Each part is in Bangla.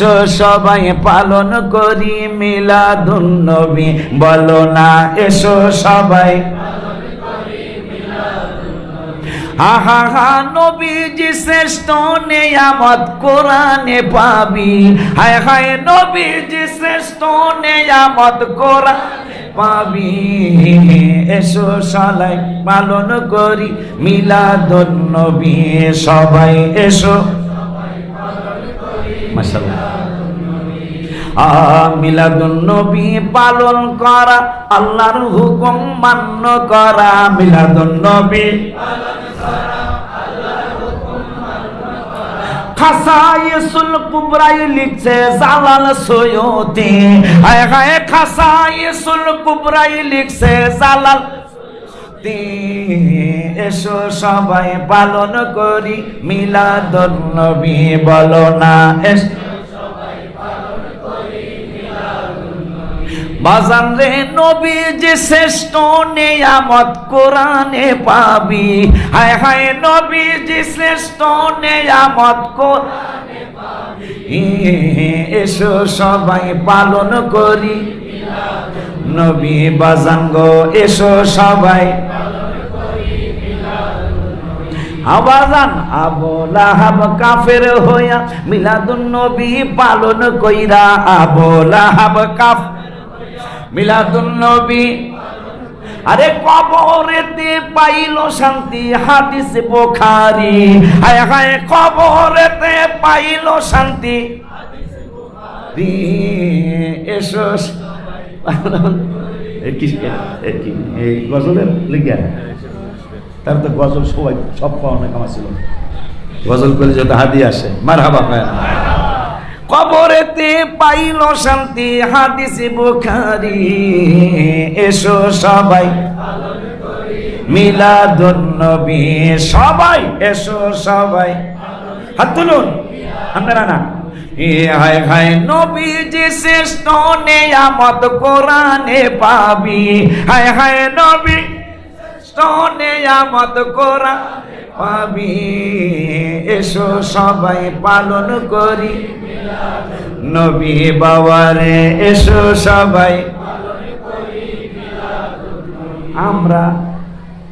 এসো সবাই পালন করি মিলাদুন নবী বলো না এসো সবাই আহা হা নবীজি শ্রেষ্ঠ নেয়ামত কোরআনে পাবি হায় হায় নবীজি শ্রেষ্ঠ নেয়ামত কোরআনে পাবি এসো সবাই পালন করি মিলাদুন নবী সবাই এসো মাশাআল্লাহ মিলাদুন নবী পালন করা আল্লাহর হুকুম মান্য করা মিলাদুন নবী খাসায়েসুল কুবরাই লিখছে জালাল সৈয়দী হায় হায় খাসায়েসুল কুবরাই লিখছে জালাল এসো সবাই পালন করি মিলাদুন নবী বলো না এসো বাজান রে নবীজি শ্রেষ্ঠ নেয়ামত কোরআনে পাবি হায় হায় নবীজি শ্রেষ্ঠ নেয়ামত কোরআনে পাবি এসো সবাই পালন করি নবী বাজান গো এসো সবাই আবাজান আবু লাহাব কাফের হইয়া মিলাদুন নবী পালন কইরা আবু লাহাব কাফের মিলাদুন নবী আরে কবরেতে পাইল শান্তি হাদিস বুখারী হায় হায় কবরেতে পাইল শান্তি হাদিস বুখারী এসো এই গজলের লিখা তার তো গজল সবাই সব পাওয়া কামা ছিল গজল করে যত হাদি আসে মারহাবা পায় না কবরেতে পাইল শান্তি হাদিস বুখারী এসো সবাই মিলাদুন নবী সবাই এসো সবাই হাত তুলুন আপনারা না হায় হায় নবীজি শ্রেষ্ঠ নেয়ামত কোরআনে পাবি হায় হায় নবী শ্রেষ্ঠ নেয়ামত কোরআনে পাবি এসো সবাই পালন করি নবী বাবারে এসো সবাই আমরা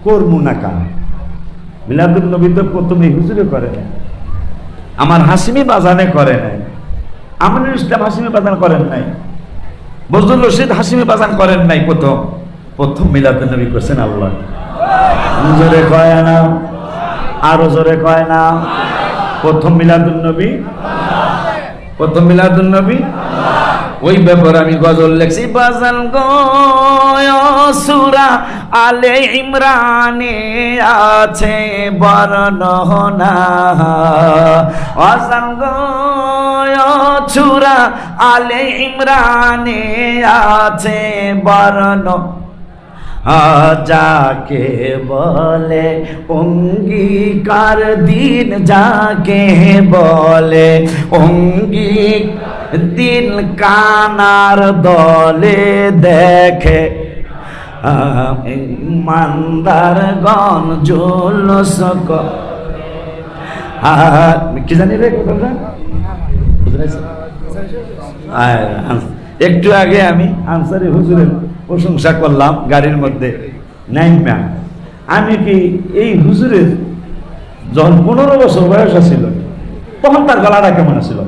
করবো না কাম মিলাদুন নবী তো প্রথমে হুজুরে করে না আমার হাসিমি বাজানে করে নাই আমিনুল ইসলাম হাসিমি বাজান করেন নাই বজলুর রশিদ হাসিমি বাজান করেন নাই প্রথম মিলাদুন নবী করছেন আল্লাহ জোরে কয় না আরো জোরে কয় না প্রথম মিলাদুন নবী প্রথম মিলাদুন নবী ওই ব্যাপারে আমি গজল লেখছি বাজান গো সূরা আলে ইমরানে আছে বর্ণনা বাজান গো সূরা আলে ইমরানে আছে বর্ণনা যাকে বলে অঙ্গীকার দিন যাকে বলে অঙ্গীকার দিন কানার দলে দেখে ইমানদারগণ জুলুস কি জানি রে একটু আগে আমি আনসারি হুজুরের প্রশংসা করলাম গাড়ির মধ্যে নাইমা আমি কি এই হুজুরের যখন 15 বছর বয়স ছিল তখন তার গলাটা কেমন ছিল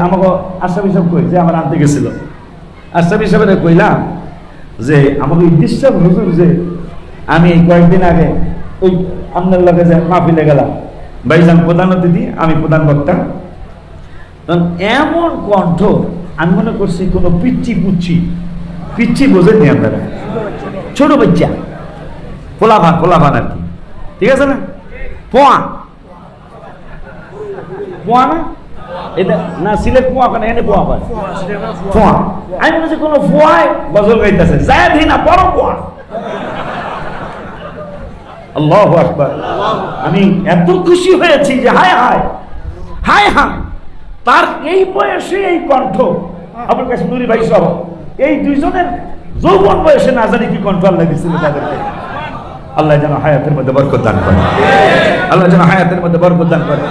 আমাকে আশরাফ সাহেব কই যে আমার আনতে গেছিল আশরাফ সাহেবের কইলাম যে আমাকে উদ্দেশ্য হুজুর যে আমি কয়েকদিন আগে ওই আপনার লগে যে মাহফিলে গেলাম ভাইজান প্রধান অতিথি আমি প্রধান বক্তা তখন এমন কণ্ঠ আমি মনে করছি কোনো পিচ্ছি বোঝেননি আপনারা ছোট বাচ্চা পোলাভান আর কি ঠিক আছে না পোয়া না এটা না সিলেট পোয়া কেন এনে পোয়া পায় পোয়া আমি মনে হচ্ছে কোনো পোয়ায় গজল গাইতেছে যায় দিই না বড় পোয়া আল্লাহু আকবার আমি এত খুশি হয়েছি যে হায় তার এই বয়সে এই কণ্ঠ আপনার কাছে নুরি ভাই সহ এই দুইজনের যৌবন বয়সে না জানি কি কণ্ঠ আল্লাহ দিয়েছিল তাদেরকে আল্লাহ যেন হায়াতের মধ্যে বরকত দান করে আল্লাহ যেন হায়াতের মধ্যে বরকত দান করে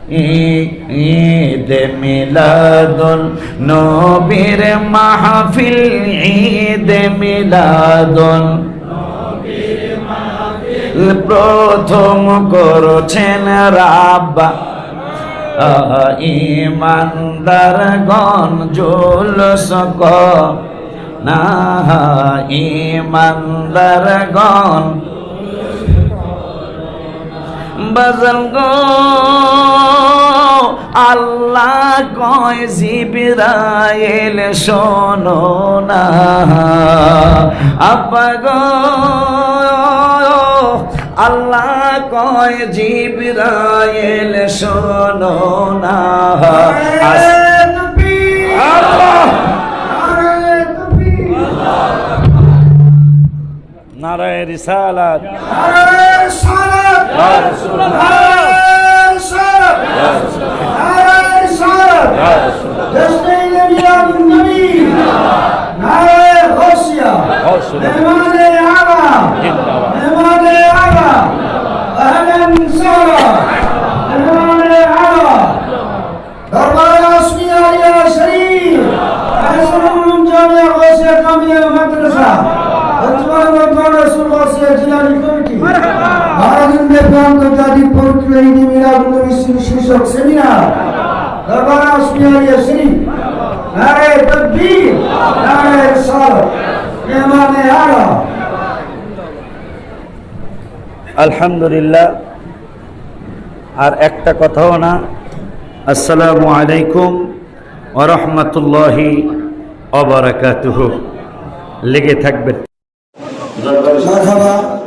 ঈদ মিলাদুন নবীর মাহফিল, ঈদ মিলাদুন প্রথম করছেন রাব্বা ইমানদারগণ জুলুস না ইমানদারগণ বাজান গো আল্লাহ কয় জিবরাইল শোনো না আব্বা গো আল্লাহ কয় জিবরাইল শোনো না নারায়ে রিসালাত আন্তর্জাতিক পবিত্র ঈদ মিলাদুন নবী শীর্ষক সেমিনার দরবার আসমিয়া শরীফ নারে তাকবীর নারে রিসালাত মেহমানে আলা আলহামদুলিল্লাহ। আর একটা কথাও না। আসসালামু আলাইকুম ওয়া রাহমাতুল্লাহি ওয়া বারাকাতুহু। লেগে থাকবেন। মারহাবা।